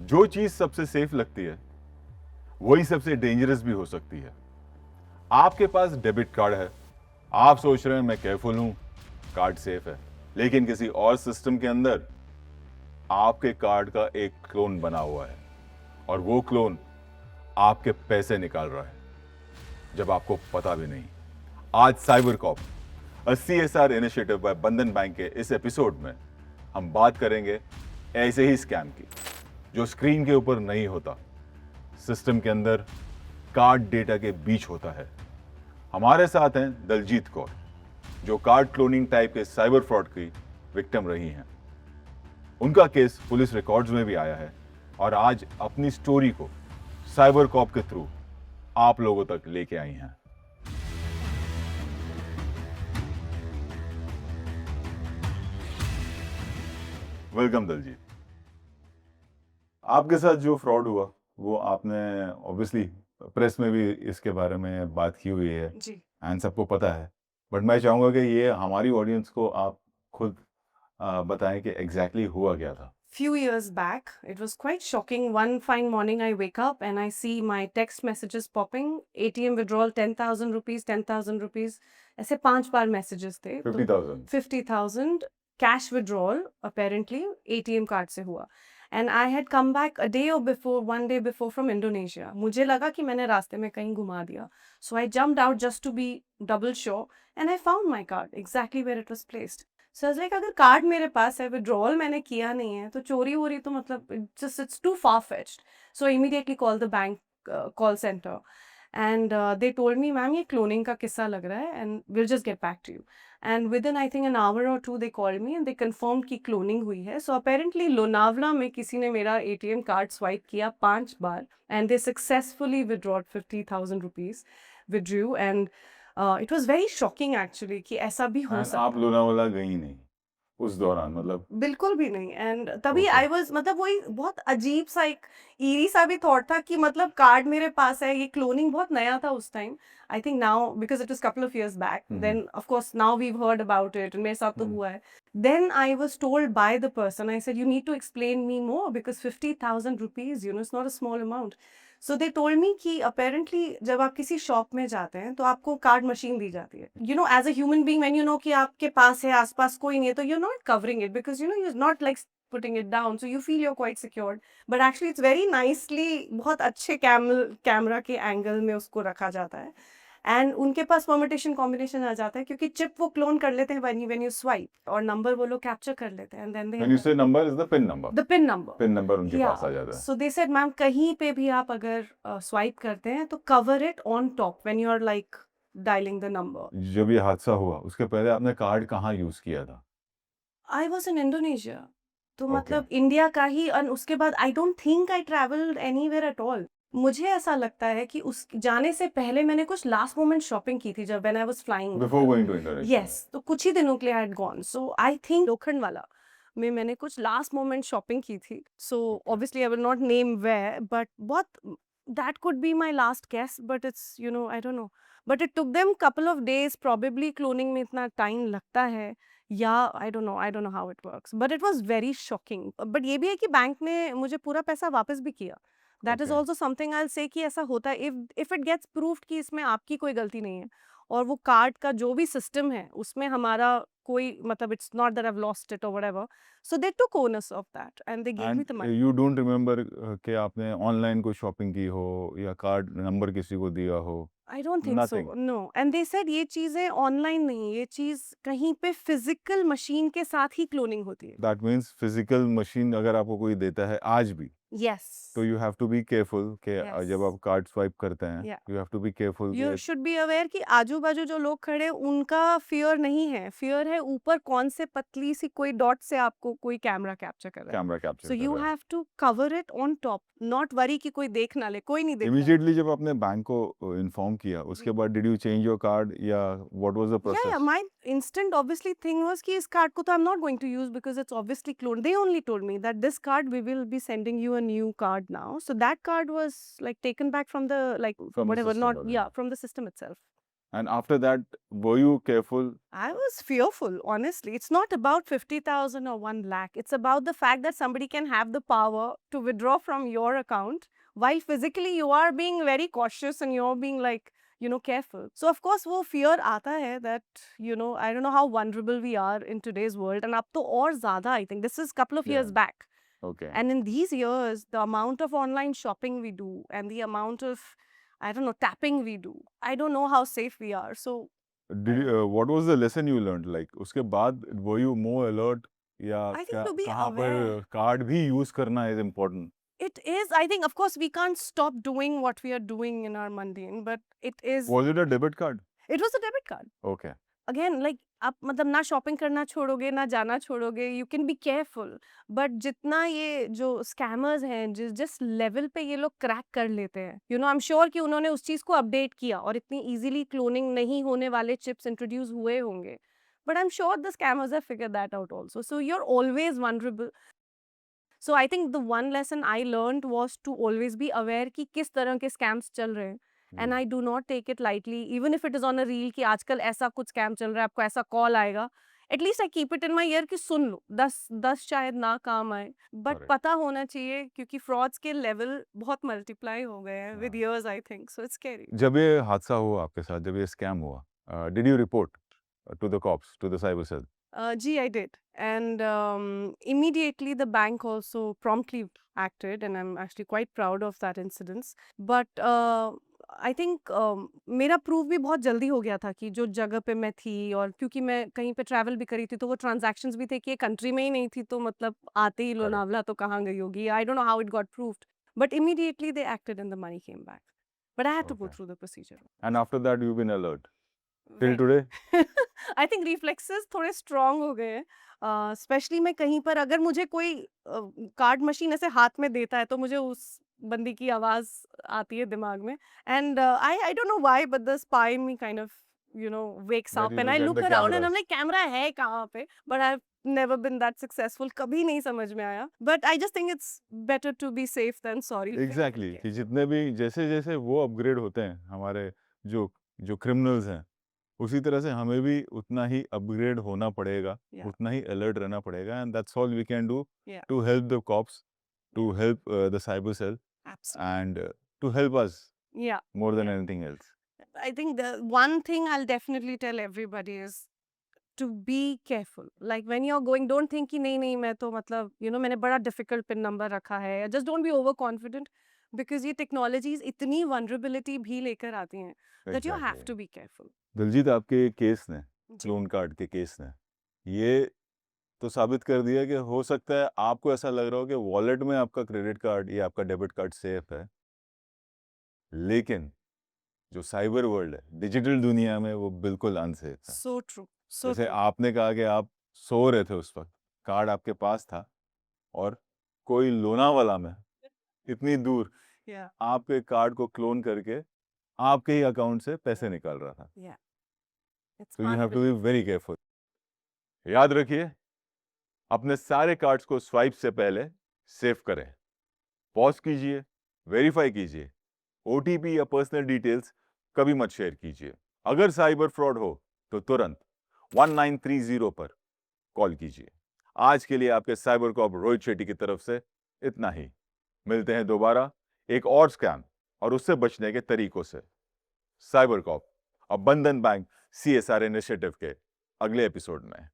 जो चीज सबसे सेफ लगती है वही सबसे डेंजरस भी हो सकती है। आपके पास डेबिट कार्ड है, आप सोच रहे हैं मैं केयरफुल हूं, कार्ड सेफ है, लेकिन किसी और सिस्टम के अंदर आपके कार्ड का एक क्लोन बना हुआ है और वो क्लोन आपके पैसे निकाल रहा है जब आपको पता भी नहीं। आज cyber cop, a CSR initiative by बंधन बैंक के इस एपिसोड में हम बात करेंगे ऐसे ही स्कैम की जो स्क्रीन के ऊपर नहीं होता, सिस्टम के अंदर कार्ड डेटा के बीच होता है। हमारे साथ हैं दलजीत कौर, जो कार्ड क्लोनिंग टाइप के साइबर फ्रॉड की विक्टिम रही हैं। उनका केस पुलिस रिकॉर्ड्स में भी आया है और आज अपनी स्टोरी को साइबर कॉप के थ्रू आप लोगों तक लेके आई हैं। वेलकम दलजीत। आपके साथ जो फ्रॉड हुआ वो आपने ऑब्वियसली प्रेस में भी इसके बारे में बात की हुई है जी। एंड सबको पता है, बट मैं चाहूंगा कि ये हमारी ऑडियंस को आप खुद बताएं कि एग्जैक्टली हुआ क्या था। Few years back, it was quite shocking. One fine morning, I wake up and I see my text messages popping. ATM withdrawal 10,000 rupees, 10,000 rupees. ऐसे 5 बार messages थे. 50,000। 50,000 cash withdrawal apparently ATM card से हुआ. And I had come back a day or before, one day before from Indonesia. मुझे लगा कि मैंने रास्ते में कहीं घुमा दिया. So I jumped out just to be double sure and I found my card exactly where it was placed. So like अगर कार्ड मेरे पास है, विड्रॉल मैंने किया नहीं है, तो चोरी वोरी तो मतलब just it's too far fetched. So immediately call the bank call centre and they told me, ma'am ये क्लोनिंग का किस्सा लग रहा है and will just get back to you. And within I think an hour or two they called me and they confirm की cloning हुई है. So apparently Lonavala में किसी ने मेरा ATM कार्ड स्वाइप किया 5 बार and they successfully withdrawed 50,000 rupees withdrew. And it was very shocking actually कि ऐसा भी हो एंड सकता आप लोनावाला गई नहीं उस दौरान, मतलब? बिल्कुल भी नहीं. एंड तभी ओके। आई वाज मतलब वही बहुत अजीब सा एक ईरी सा भी थॉट था कि मतलब कार्ड मेरे पास है. ये क्लोनिंग बहुत नया था उस time. I think now because it was couple of years back, then of course now we heard about it. मेरे साथ तो हुआ है. Then I was told by the person, I said you need to explain me more because 50,000 rupees you know it's not a small amount. So they told me कि apparently जब आप किसी shop में जाते हैं तो आपको कार्ड मशीन दी जाती है. You know as a human being when you know कि आपके पास है, आसपास कोई नहीं है, तो you are not covering it because you know you are not like putting it down, so you feel you're quite secured. But actually it's very nicely, बहुत अच्छे कैमरा के एंगल में उसको रखा जाता है एंड उनके पास परमिटेशन कॉम्बिनेशन आ जाता है क्योंकि चिप वो क्लोन कर लेते हैं when you swipe और नंबर वो लोग कैप्चर कर लेते हैं. एंड देन व्हेन यू से number is the pin number, the pin number. Pin number उनके या पास आ जाता है। सो दे सेड मैम कहीं पे भी आप अगर स्वाइप करते हैं तो cover it on top when you are like dialing the number. जब ये हादसा हुआ उसके पहले आपने कार्ड कहाँ यूज किया था? I was in Indonesia. तो ओके। मतलब इंडिया का ही. और उसके बाद आई don't think I travelled anywhere at all. मुझे ऐसा लगता है कि उस जाने से पहले मैंने कुछ लास्ट मोमेंट शॉपिंग की थी जब when I was flying. Before going to Indonesia. Yes, तो कुछ ही दिनों के लिए I had gone. So I think Lokhandwala में मैंने कुछ लास्ट मोमेंट शॉपिंग की थी. So obviously I will not name where, but बहुत that could be my last guess, but it's you know I don't know. But it took them couple of days. Probably cloning में इतना time लगता है या आई don't know how it works, but it was very shocking. But ये भी है कि bank ने मुझे पूरा पैसा वापस भी किया. That is okay. Also something I will say कि ऐसा होता है इफ इट गेट्स प्रूव्ड कि इसमें आपकी कोई गलती नहीं है और वो कार्ड का जो भी सिस्टम है उसमें हमारा कोई मतलब it's not that I have lost it or whatever. So they took owners of that and they give me and the money. You don't remember कि आपने ऑनलाइन कोई शॉपिंग की हो या कार्ड नंबर किसी को दिया हो? I don't think so, nothing. No. And they said ये चीजें ऑनलाइन नहीं, ये चीज कहीं पे फिजिकल मशीन के साथ ही क्लोनिंग होती है. दैट मीन्स फिजिकल मशीन अगर आपको कोई देता है आज भी, यस. तो you have to be careful कि यस. जब आप कार्ड स्वाइप करते हैं या you have to be careful you कि शुड बी अवेयर कि आजू बाजू जो लोग खड़े हैं उनका फियर नहीं है. फियर है ऊपर कौन से पतली सी कोई डॉट से आपको कोई कैमरा कैप्चर कर रहा है. कैमरा सो कैप्चर कर यू रहा है। Have to cover it on top, not worry कि कोई देख ना ले. कोई नहीं देख रहा है. इमीडिएटली जब आपने बैंक को इन्फॉर्म किया उसके बाद did you change your card या what was the Yeah, process? my instant obviously thing was कि इस कार्ड को तो I'm not going to use because it's obviously cloned. They only told me that this card we will be sending you a new card now. So that card was like taken back from the like From the whatever, system not already. yeah, from the system itself. And after that, were you careful? I was fearful, honestly. It's not about 50,000 or 1 lakh. It's about the fact that somebody can have the power to withdraw from your account while physically you are being very cautious and you're being like, careful. So, of course, wo fear aata hai that, I don't know how vulnerable we are in today's world. And up to aur zyada, I think. This is a couple of years Yeah. back. Okay. And in these years, the amount of online shopping we do and the amount of, I don't know, tapping we do, I don't know how safe we are. So, What was the lesson you learned? Like उसके बाद were you more alert या I think क्या to be कहाँ पर aware. Card भी use करना is important? It is, I think, of course, we can't stop doing what we are doing in our mundane, but it is, Was it a debit card? it was a debit card. Okay. Again, like, आप मतलब ना shopping करना छोड़ोगे ना जाना छोड़ोगे, you can be careful, but जितना ये जो स्कैमर्स हैं जिस लेवल पे ये लोग क्रैक कर लेते हैं, आई एम श्योर कि उन्होंने उस चीज को अपडेट किया और इतनी इजीली क्लोनिंग नहीं होने वाले चिप्स इंट्रोड्यूस हुए होंगे, but I am sure the scammers have figured that out also, so you are always vulnerable. So I think the one lesson I learned was to always be aware कि किस तरह के scams चल रहे हैं. And I do not take it lightly, even if it is on a reel कि आजकल ऐसा कुछ scam चल रहा है, आपको ऐसा call आएगा. At least I keep it in my ear कि सुन लो, 10 शायद ना काम आए. But Correct. पता होना चाहिए क्योंकि frauds के level बहुत multiply हो गए हैं with years, I think. So it's scary. जब ये हादसा हुआ आपके साथ, जब ये स्कैम हुआ, did you report to the cops, to the cyber cell? Gee, I did. And immediately the bank also promptly acted, and I'm actually quite proud of that incident. But I think मेरा proof भी बहुत जल्दी हो गया था कि जो जगह पे मैं थी, और क्योंकि मैं कहीं पे ट्रैवल भी करी थी तो वो ट्रांजैक्शंस भी थे कि ये कंट्री में ही नहीं थी, तो मतलब आते ही लोनावला तो कहाँ गई होगी. आई don't know how it got proved, but immediately they acted and the money came back. But I had to go Okay. through the procedure. And after that, you've been alert till Very. today? I think reflexes थोड़े strong हो गए हैं. Specially मैं कहीं पर अगर मुझे कोई कार्ड मशीन ऐसे हाथ में देता है तो मुझे उस बंदी की आवाज आती है दिमाग में. And I don't know why but the spy me kind of wakes That up you and I look at look the around and I'm cameras. like camera है कहाँ पे, but I've never been that successful. कभी नहीं समझ में आया, but I just think it's better to be safe than sorry. Exactly. कि जितने भी जैसे जैसे वो अपग्रेड होते हैं हमारे जो जो क्रिमिनल्स हैं, उसी तरह से हमें भी उतना ही अपग्रेड होना पड़ेगा, Yeah. उतना ही अलर्ट रहना पड़ेगा. And that's all we can do Yeah. To help the cops, to help the cyber cell, Absolutely. And to help us Yeah. more than Yeah. anything else. I think the one thing I'll definitely tell everybody is to be careful. Like when you're going, don't think कि नहीं मैं तो मतलब मैंने बड़ा difficult pin number रखा है. Just don't be overconfident, because ये technologies इतनी vulnerability भी लेकर आती हैं that you have Exactly. to be careful. Diljit, आपके केस ने, जी. क्लोन कार्ड के केस ने, ये तो साबित कर दिया कि हो सकता है आपको ऐसा लग रहा हो कि वॉलेट में आपका क्रेडिट कार्ड या आपका डेबिट कार्ड सेफ है, लेकिन जो साइबर वर्ल्ड है, डिजिटल दुनिया में, वो बिल्कुल अनसेफ है. So true. So जैसे true. आपने कहा कि आप सो रहे थे उस वक्त, कार्ड आपके पास था और कोई लोनावाला में इतनी दूर Yeah. आपके कार्ड को क्लोन करके आपके ही अकाउंट से पैसे निकाल रहा था. Yeah. It's So you have to unbelievable. be very careful. याद रखिए, अपने सारे कार्ड्स को स्वाइप से पहले सेव करें, पॉज कीजिए, वेरीफाई कीजिए, ओटीपी या पर्सनल डिटेल्स कभी मत शेयर कीजिए. अगर साइबर फ्रॉड हो तो तुरंत 1930 पर कॉल कीजिए. आज के लिए आपके साइबर कॉप रोहित शेट्टी की तरफ से इतना ही. मिलते हैं दोबारा एक और स्कैम और उससे बचने के तरीकों से. साइबर कॉप, अब बंधन बैंक CSR इनिशिएटिव के अगले एपिसोड में.